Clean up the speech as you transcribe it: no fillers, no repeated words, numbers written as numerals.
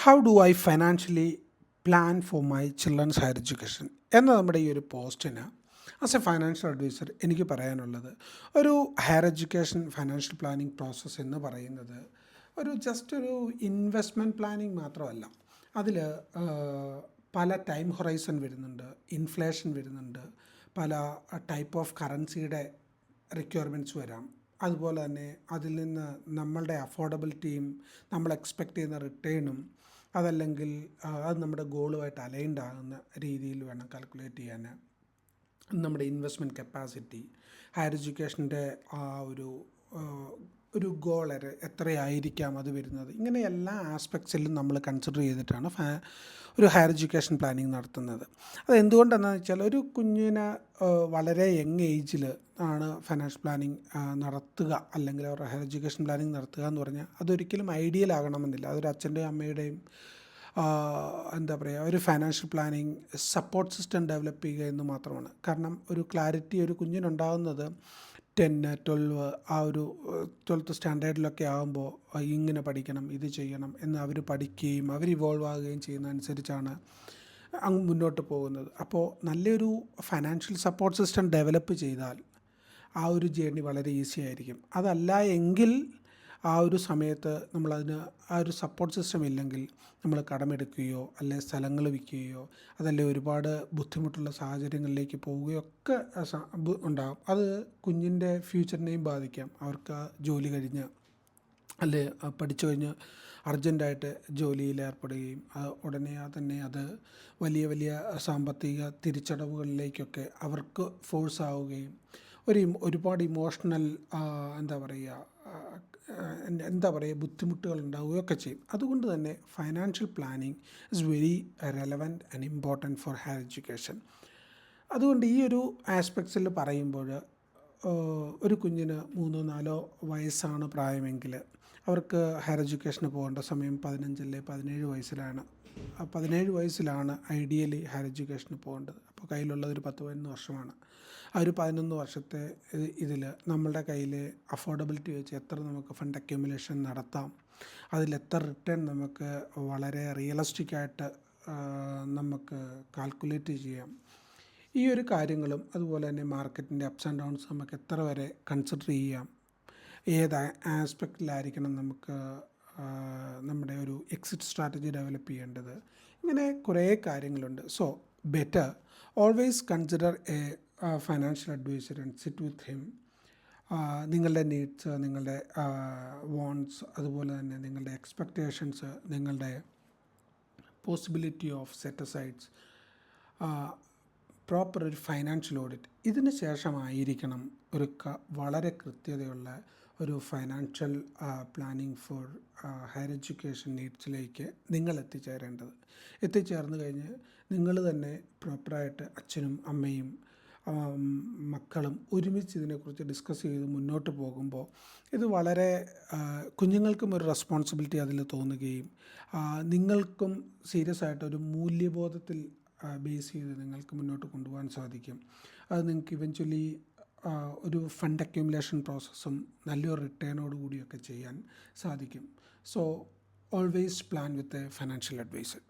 How do I financially plan for my children's higher education എന്ന നമ്മുടെ ഈ ഒരു പോസ്റ്റിന് ആസ് എ ഫൈനാൻഷ്യൽ അഡ്വൈസർ എനിക്ക് പറയാനുള്ളത് ഒരു higher education financial planning process എന്ന് പറയുന്നത് ഒരു ഇൻവെസ്റ്റ്മെൻറ്റ് പ്ലാനിങ് മാത്രമല്ല. അതിൽ പല ടൈം ഹൊറൈസൺ വരുന്നുണ്ട്, ഇൻഫ്ലേഷൻ വരുന്നുണ്ട്, പല ടൈപ്പ് ഓഫ് കറൻസിയുടെ റിക്വയർമെൻറ്റ്സ് വരാം. അതുപോലെ തന്നെ അതിൽ നിന്ന് നമ്മളുടെ അഫോർഡബിലിറ്റിയും നമ്മൾ എക്സ്പെക്റ്റ് ചെയ്യുന്ന റിട്ടേണും അതല്ലെങ്കിൽ അത് നമ്മുടെ ഗോളുമായിട്ട് അലൈൻഡ് ആകുന്ന രീതിയിൽ വേണം കാൽക്കുലേറ്റ് ചെയ്യാൻ. നമ്മുടെ ഇൻവെസ്റ്റ്മെൻറ്റ് കപ്പാസിറ്റി, ഹയർ എഡ്യൂക്കേഷൻ്റെ ആ ഒരു ഗോൾ എത്രയായിരിക്കാം അത് വരുന്നത്, ഇങ്ങനെ എല്ലാ ആസ്പെക്ട്സിലും നമ്മൾ കൺസിഡർ ചെയ്തിട്ടാണ് ഒരു ഹയർ എഡ്യൂക്കേഷൻ പ്ലാനിങ് നടത്തുന്നത്. അത് എന്തുകൊണ്ടെന്ന് വെച്ചാൽ ഒരു കുഞ്ഞിന് വളരെ യങ് ഏജിൽ ആണ് ഫൈനാൻഷ്യൽ പ്ലാനിങ് നടത്തുക അല്ലെങ്കിൽ അവരുടെ ഹയർ എഡ്യൂക്കേഷൻ പ്ലാനിങ് നടത്തുക എന്ന് പറഞ്ഞാൽ അതൊരിക്കലും ഐഡിയൽ ആകണമെന്നില്ല. അതൊരു അച്ഛൻ്റെയും അമ്മയുടെയും ഒരു financial planning support system develop ചെയ്യുക എന്ന് മാത്രമാണ്. കാരണം ഒരു ക്ലാരിറ്റി ഒരു കുഞ്ഞിനുണ്ടാകുന്നത് 10, 12 ആ ഒരു 12th സ്റ്റാൻഡേർഡിലൊക്കെ ആകുമ്പോൾ ഇങ്ങനെ പഠിക്കണം, ഇത് ചെയ്യണം എന്ന് അവർ പഠിക്കുകയും അവർ ഇവോൾവ് ആകുകയും ചെയ്യുന്നതനുസരിച്ചാണ് അങ്ങ് മുന്നോട്ട് പോകുന്നത്. അപ്പോൾ നല്ലൊരു ഫൈനാൻഷ്യൽ സപ്പോർട്ട് സിസ്റ്റം ഡെവലപ്പ് ചെയ്താൽ ആ ഒരു ജേർണി വളരെ ഈസി ആയിരിക്കും. അതല്ല എങ്കിൽ ആ ഒരു സമയത്ത് നമ്മളതിന് ആ ഒരു സപ്പോർട്ട് സിസ്റ്റം ഇല്ലെങ്കിൽ നമ്മൾ കടമെടുക്കുകയോ അല്ലെ സ്ഥലങ്ങൾ വിൽക്കുകയോ അതല്ലേ ഒരുപാട് ബുദ്ധിമുട്ടുള്ള സാഹചര്യങ്ങളിലേക്ക് പോവുകയോ ഒക്കെ ഉണ്ടാകും. അത് കുഞ്ഞിൻ്റെ ഫ്യൂച്ചറിനെയും ബാധിക്കാം. അവർക്ക് ജോലി കഴിഞ്ഞ് അല്ലെ പഠിച്ചു കഴിഞ്ഞ് അർജൻറ്റായിട്ട് ജോലിയിൽ ഏർപ്പെടുകയും ഉടനെ തന്നെ അത് വലിയ വലിയ സാമ്പത്തിക തിരിച്ചടവുകളിലേക്കൊക്കെ അവർക്ക് ഫോഴ്സ് ആവുകയും ഒരുപാട് ഇമോഷണൽ ബുദ്ധിമുട്ടുകൾ ഉണ്ടാവുകയൊക്കെ ചെയ്യും. അതുകൊണ്ട് തന്നെ financial planning is very relevant and important for higher education. അതുകൊണ്ട് ഈ ഒരു ആസ്പെക്ട്സിൽ പറയുമ്പോൾ ഒരു കുഞ്ഞിന് 3-4 വയസ്സാണ് പ്രായമെങ്കിൽ അവർക്ക് ഹയർ എഡ്യൂക്കേഷന് പോകേണ്ട സമയം 15 17 വയസ്സിലാണ്. 17 വയസ്സിലാണ് ഐഡിയലി ഹയർ എഡ്യൂക്കേഷന് പോകേണ്ടത്. അപ്പോൾ കയ്യിലുള്ളത് ഒരു 10-11 വർഷമാണ്. ആ ഒരു 11 വർഷത്തെ ഇതിൽ നമ്മളുടെ കയ്യിൽ അഫോർഡബിലിറ്റി വെച്ച് എത്ര നമുക്ക് ഫണ്ട് അക്യുമുലേഷൻ നടത്താം, അതിലെത്ര റിട്ടേൺ നമുക്ക് വളരെ റിയലിസ്റ്റിക്കായിട്ട് നമുക്ക് കാൽക്കുലേറ്റ് ചെയ്യാം, ഈ ഒരു കാര്യങ്ങളും അതുപോലെ തന്നെ മാർക്കറ്റിൻ്റെ അപ്സ് ആൻഡ് ഡൗൺസ് നമുക്ക് എത്ര വരെ കൺസിഡർ ചെയ്യാം, ഏത് ആസ്പെക്റ്റിലായിരിക്കണം നമുക്ക് നമ്മുടെ ഒരു എക്സിറ്റ് സ്ട്രാറ്റജി ഡെവലപ്പ് ചെയ്യേണ്ടത്, ഇങ്ങനെ കുറേ കാര്യങ്ങളുണ്ട്. So better always consider a financial advisor and sit with him. നിങ്ങളുടെ നീഡ്സ്, നിങ്ങളുടെ വോൺസ്, അതുപോലെ തന്നെ നിങ്ങളുടെ എക്സ്പെക്റ്റേഷൻസ്, നിങ്ങളുടെ possibility of set asides, proper ഒരു ഫൈനാൻഷ്യൽ ഓഡിറ്റ്, ഇതിന് ശേഷമായിരിക്കണം വളരെ കൃത്യതയുള്ള ഒരു financial planning for higher education നീഡ്സിലേക്ക് നിങ്ങൾ എത്തിച്ചേർന്ന് കഴിഞ്ഞ് നിങ്ങൾ തന്നെ പ്രോപ്പറായിട്ട് അച്ഛനും അമ്മയും മക്കളും ഒരുമിച്ച് ഇതിനെക്കുറിച്ച് ഡിസ്കസ് ചെയ്ത് മുന്നോട്ട് പോകുമ്പോൾ ഇത് വളരെ കുഞ്ഞുങ്ങൾക്കും ഒരു റെസ്പോൺസിബിലിറ്റി അതിൽ തോന്നുകയും നിങ്ങൾക്കും സീരിയസ് ആയിട്ടൊരു മൂല്യബോധത്തിൽ ബേസ് ചെയ്ത് നിങ്ങൾക്ക് മുന്നോട്ട് കൊണ്ടുപോകാൻ സാധിക്കും. അത് നിങ്ങൾക്ക് ഇവൻച്വലി ഒരു ഫണ്ട് അക്യുമുലേഷൻ പ്രോസസ്സും നല്ലൊരു റിട്ടേണോട് കൂടിയൊക്കെ ചെയ്യാൻ സാധിക്കും. So always plan with a financial adviser.